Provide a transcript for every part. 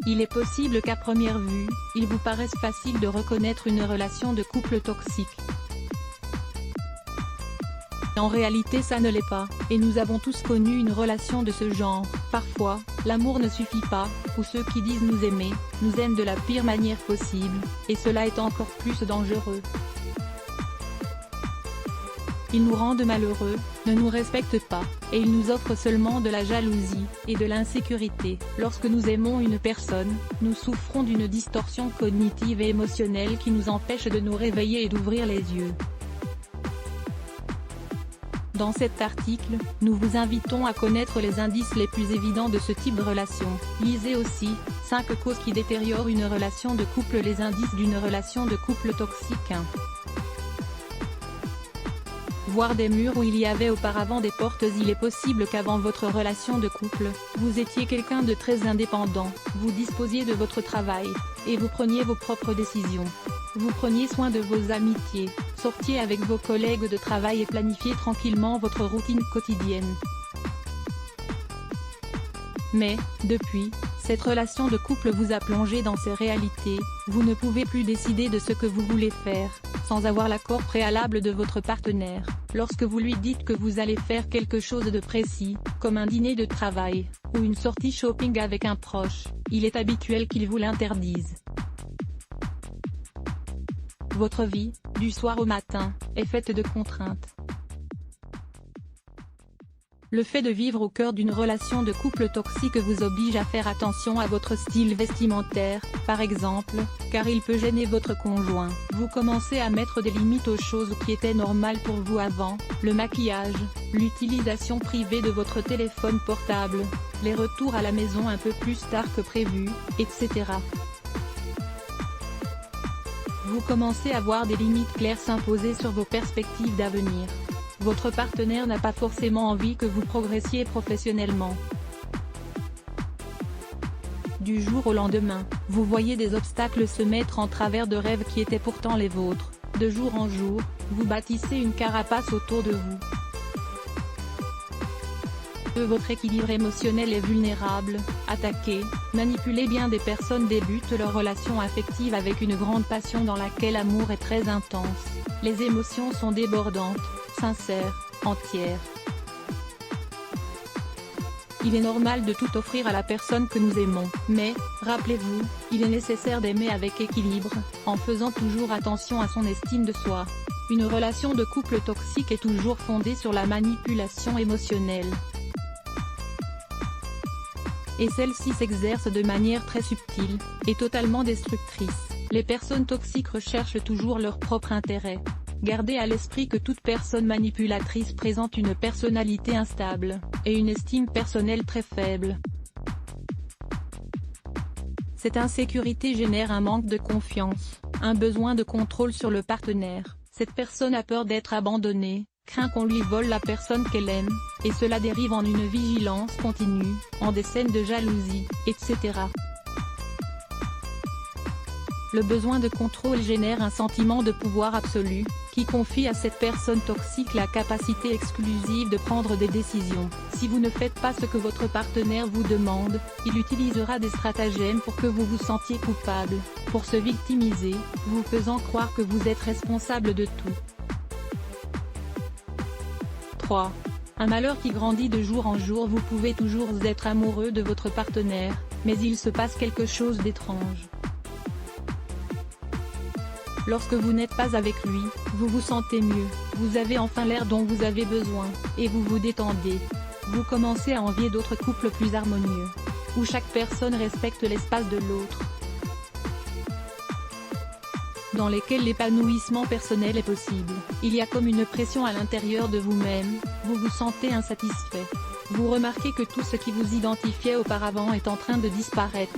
Il est possible qu'à première vue, il vous paraisse facile de reconnaître une relation de couple toxique. En réalité ça ne l'est pas, et nous avons tous connu une relation de ce genre. Parfois, l'amour ne suffit pas, ou ceux qui disent nous aimer, nous aiment de la pire manière possible, et cela est encore plus dangereux. Ils nous rendent malheureux, ne nous respectent pas, et ils nous offrent seulement de la jalousie, et de l'insécurité. Lorsque nous aimons une personne, nous souffrons d'une distorsion cognitive et émotionnelle qui nous empêche de nous réveiller et d'ouvrir les yeux. Dans cet article, nous vous invitons à connaître les indices les plus évidents de ce type de relation. Lisez aussi, 5 causes qui détériorent une relation de couple. Les indices d'une relation de couple toxique. Voir des murs où il y avait auparavant des portes. Il est possible qu'avant votre relation de couple, vous étiez quelqu'un de très indépendant, vous disposiez de votre travail, et vous preniez vos propres décisions. Vous preniez soin de vos amitiés, sortiez avec vos collègues de travail et planifiez tranquillement votre routine quotidienne. Mais, depuis, cette relation de couple vous a plongé dans ces réalités, vous ne pouvez plus décider de ce que vous voulez faire, sans avoir l'accord préalable de votre partenaire. Lorsque vous lui dites que vous allez faire quelque chose de précis, comme un dîner de travail, ou une sortie shopping avec un proche, il est habituel qu'il vous l'interdise. Votre vie, du soir au matin, est faite de contraintes. Le fait de vivre au cœur d'une relation de couple toxique vous oblige à faire attention à votre style vestimentaire, par exemple, car il peut gêner votre conjoint. Vous commencez à mettre des limites aux choses qui étaient normales pour vous avant, le maquillage, l'utilisation privée de votre téléphone portable, les retours à la maison un peu plus tard que prévu, etc. Vous commencez à voir des limites claires s'imposer sur vos perspectives d'avenir. Votre partenaire n'a pas forcément envie que vous progressiez professionnellement. Du jour au lendemain, vous voyez des obstacles se mettre en travers de rêves qui étaient pourtant les vôtres. De jour en jour, vous bâtissez une carapace autour de vous. Votre équilibre émotionnel est vulnérable, attaqué, manipulé. Bien des personnes débutent leur relation affective avec une grande passion dans laquelle l'amour est très intense. Les émotions sont débordantes, sincères, entières. Il est normal de tout offrir à la personne que nous aimons, mais, rappelez-vous, il est nécessaire d'aimer avec équilibre, en faisant toujours attention à son estime de soi. Une relation de couple toxique est toujours fondée sur la manipulation émotionnelle. Et celle-ci s'exerce de manière très subtile, et totalement destructrice. Les personnes toxiques recherchent toujours leur propre intérêt. Gardez à l'esprit que toute personne manipulatrice présente une personnalité instable, et une estime personnelle très faible. Cette insécurité génère un manque de confiance, un besoin de contrôle sur le partenaire. Cette personne a peur d'être abandonnée, craint qu'on lui vole la personne qu'elle aime, et cela dérive en une vigilance continue, en des scènes de jalousie, etc. Le besoin de contrôle génère un sentiment de pouvoir absolu, qui confie à cette personne toxique la capacité exclusive de prendre des décisions. Si vous ne faites pas ce que votre partenaire vous demande, il utilisera des stratagèmes pour que vous vous sentiez coupable, pour se victimiser, vous faisant croire que vous êtes responsable de tout. 3. Un malheur qui grandit de jour en jour. Vous pouvez toujours être amoureux de votre partenaire, mais il se passe quelque chose d'étrange. Lorsque vous n'êtes pas avec lui, vous vous sentez mieux, vous avez enfin l'air dont vous avez besoin, et vous vous détendez. Vous commencez à envier d'autres couples plus harmonieux, où chaque personne respecte l'espace de l'autre, dans lesquels l'épanouissement personnel est possible. Il y a comme une pression à l'intérieur de vous-même, vous vous sentez insatisfait. Vous remarquez que tout ce qui vous identifiait auparavant est en train de disparaître.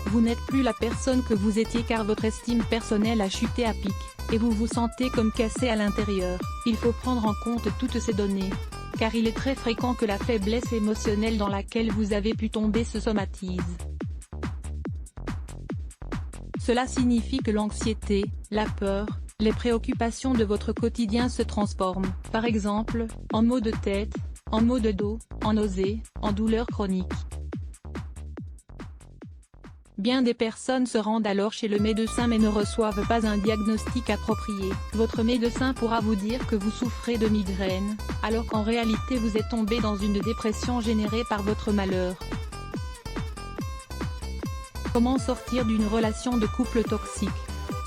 Vous n'êtes plus la personne que vous étiez car votre estime personnelle a chuté à pic, et vous vous sentez comme cassé à l'intérieur. Il faut prendre en compte toutes ces données, car il est très fréquent que la faiblesse émotionnelle dans laquelle vous avez pu tomber se somatise. Cela signifie que l'anxiété, la peur, les préoccupations de votre quotidien se transforment, par exemple, en maux de tête, en maux de dos, en nausées, en douleurs chroniques. Bien des personnes se rendent alors chez le médecin mais ne reçoivent pas un diagnostic approprié. Votre médecin pourra vous dire que vous souffrez de migraine, alors qu'en réalité vous êtes tombé dans une dépression générée par votre malheur. Comment sortir d'une relation de couple toxique?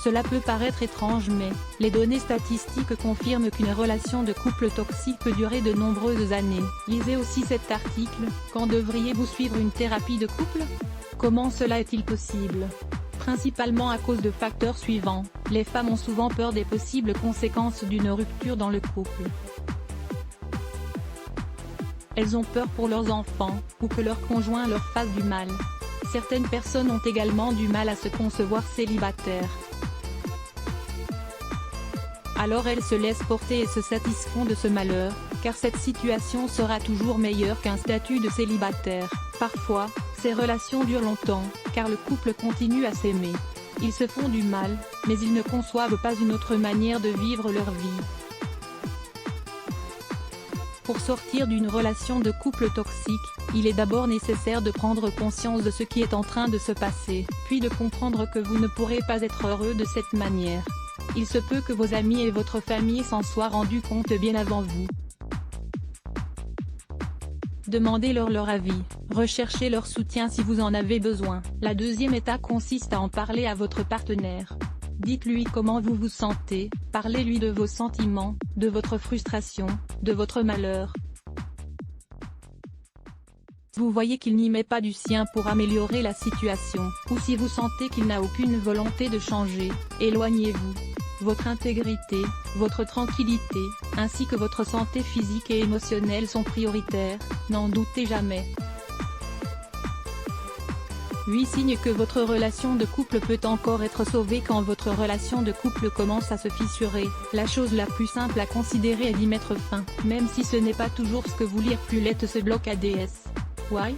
Cela peut paraître étrange mais, les données statistiques confirment qu'une relation de couple toxique peut durer de nombreuses années. Lisez aussi cet article, quand devriez-vous suivre une thérapie de couple? Comment cela est-il possible? Principalement à cause de facteurs suivants, les femmes ont souvent peur des possibles conséquences d'une rupture dans le couple. Elles ont peur pour leurs enfants, ou que leur conjoint leur fasse du mal. Certaines personnes ont également du mal à se concevoir célibataires. Alors elles se laissent porter et se satisfont de ce malheur, car cette situation sera toujours meilleure qu'un statut de célibataire. Parfois, ces relations durent longtemps, car le couple continue à s'aimer. Ils se font du mal, mais ils ne conçoivent pas une autre manière de vivre leur vie. Pour sortir d'une relation de couple toxique, il est d'abord nécessaire de prendre conscience de ce qui est en train de se passer, puis de comprendre que vous ne pourrez pas être heureux de cette manière. Il se peut que vos amis et votre famille s'en soient rendus compte bien avant vous. Demandez-leur leur avis, recherchez leur soutien si vous en avez besoin. La deuxième étape consiste à en parler à votre partenaire. Dites-lui comment vous vous sentez, parlez-lui de vos sentiments, de votre frustration, de votre malheur. Si vous voyez qu'il n'y met pas du sien pour améliorer la situation, ou si vous sentez qu'il n'a aucune volonté de changer, éloignez-vous. Votre intégrité, votre tranquillité, ainsi que votre santé physique et émotionnelle sont prioritaires, n'en doutez jamais. 8 signes que votre relation de couple peut encore être sauvée. Quand votre relation de couple commence à se fissurer, la chose la plus simple à considérer est d'y mettre fin, même si ce n'est pas toujours ce que vous lire. Plus let se bloque ADS. Why?